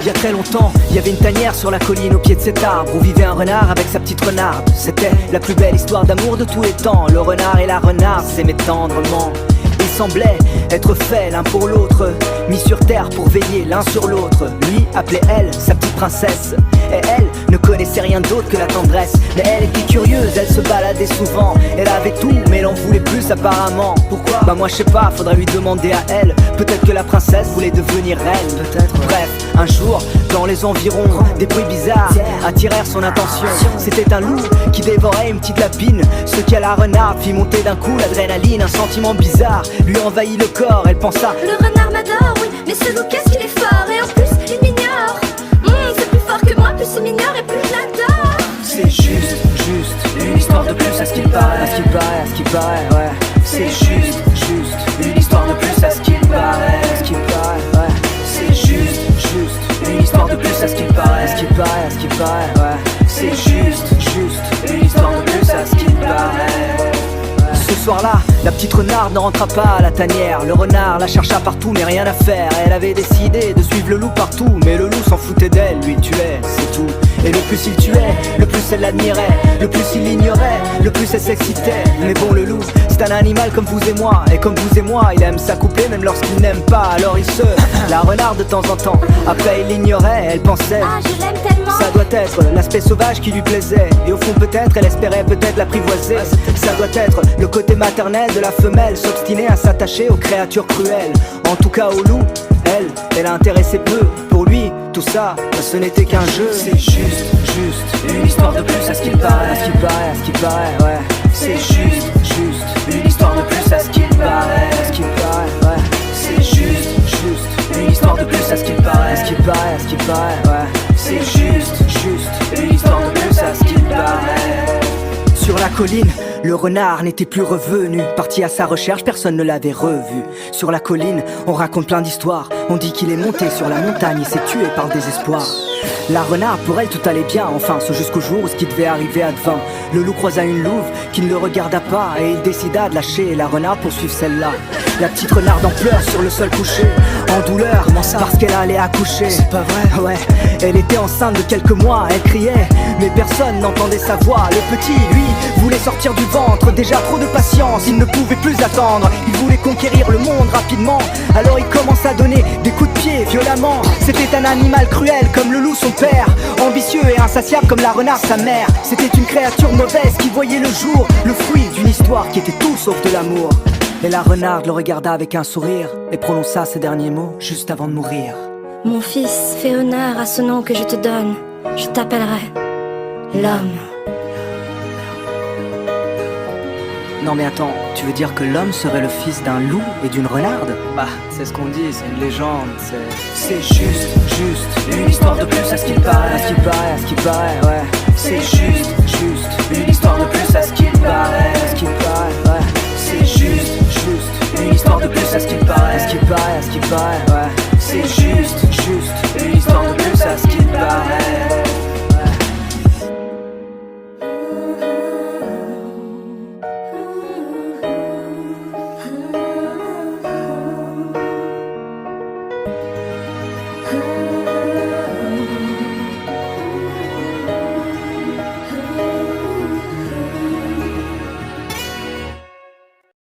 Il y a très longtemps, il y avait une tanière sur la colline au pied de cet arbre où vivait un renard avec sa petite renarde. C'était la plus belle histoire d'amour de tous les temps. Le renard et la renarde s'aimaient tendrement. Ils semblaient être faits l'un pour l'autre, mis sur terre pour veiller l'un sur l'autre. Lui appelait elle sa petite princesse, et elle ne connaissait rien d'autre que la tendresse. Mais elle était curieuse, elle se baladait souvent. Elle avait tout, mais elle en voulait plus apparemment. Pourquoi? Bah moi je sais pas, faudrait lui demander à elle. Peut-être que la princesse voulait devenir reine, peut-être. Bref, un jour, dans les environs, des bruits bizarres attirèrent son attention. C'était un loup qui dévorait une petite lapine. Ce qu'à la renarde fit monter d'un coup l'adrénaline. Un sentiment bizarre lui envahit le corps, elle pensa: le renard m'adore, oui, mais ce loup qu'est-ce qu'il est fort. Et en plus il m'ignore, c'est plus fort que moi, plus il m'ignore et plus je l'adore. C'est juste une histoire de plus à ce qu'il paraît, à ce qu'il paraît, à ce qu'il paraît, ouais. C'est juste une histoire de plus à ce qu'il paraît, à ce qu'il paraît, ouais. C'est juste une histoire de plus à ce qu'il paraît, à ce qu'il paraît, à ce qu'il paraît, ouais. C'est juste une histoire de plus à ce qu'il paraît. Ce soir-là, la petite renarde ne rentra pas à la tanière. Le renard la chercha partout mais rien à faire. Elle avait décidé de suivre le loup partout, mais le loup s'en foutait d'elle, lui tuait, c'est tout. Et le plus il tuait, le plus elle l'admirait. Le plus il l'ignorait, le plus elle s'excitait. Mais bon, le loup, c'est un animal comme vous et moi. Et comme vous et moi, il aime s'accoupler même lorsqu'il n'aime pas. Alors il se la renarde de temps en temps. Après il l'ignorait, elle pensait: ah, je l'aime tellement. Ça doit être l'aspect sauvage qui lui plaisait. Et au fond peut-être, elle espérait peut-être l'apprivoiser. Ça doit être le côté maternel de la femelle, s'obstiner à s'attacher aux créatures cruelles. En tout cas au loup, elle intéressait peu. Pour lui, tout ça, ce n'était qu'un jeu. C'est juste une histoire de plus à ce qu'il paraît, à ce qu'il paraît, à ce qu'il paraît, ouais. C'est juste une histoire de plus à ce qu'il paraît, à ce qu'il paraît, ouais. C'est juste une histoire de plus à ce qu'il paraît, à ce qu'il paraît, à ce qu'il paraît, ouais. C'est juste une histoire de plus à ce qu'il paraît. Sur la colline, le renard n'était plus revenu. Parti à sa recherche, personne ne l'avait revu. Sur la colline, on raconte plein d'histoires. On dit qu'il est monté sur la montagne et s'est tué par le désespoir. La renarde, pour elle, tout allait bien, enfin, ce jusqu'au jour où ce qui devait arriver advint. Le loup croisa une louve qui ne le regarda pas, et il décida de lâcher la renarde pour suivre celle-là. La petite renarde en pleurs sur le sol couché, en douleur, parce qu'elle allait accoucher. C'est pas vrai? Ouais, elle était enceinte de quelques mois, elle criait, mais personne n'entendait sa voix. Le petit, lui, voulait sortir du ventre, déjà trop de patience, il ne pouvait plus attendre. Il voulait conquérir le monde rapidement, alors il commença à donner des coups de pied violemment. C'était un animal cruel comme le loup son père, ambitieux et insatiable comme la renarde sa mère. C'était une créature mauvaise qui voyait le jour, le fruit d'une histoire qui était tout sauf de l'amour. Et la renarde le regarda avec un sourire et prononça ces derniers mots juste avant de mourir. Mon fils, fais honneur à ce nom que je te donne. Je t'appellerai l'homme. Non mais attends, tu veux dire que l'homme serait le fils d'un loup et d'une renarde? Bah, c'est ce qu'on dit, c'est une légende, c'est juste une histoire de plus à ce qu'il paraît, à ce qu'il paraît, à ce qu'il paraît, ouais. C'est juste une histoire de plus à ce qu'il paraît, à ce qu'il paraît, ouais. C'est juste une histoire de plus à ce qu'il paraît, à ce qu'il paraît, à ce qu'il paraît, ouais. C'est juste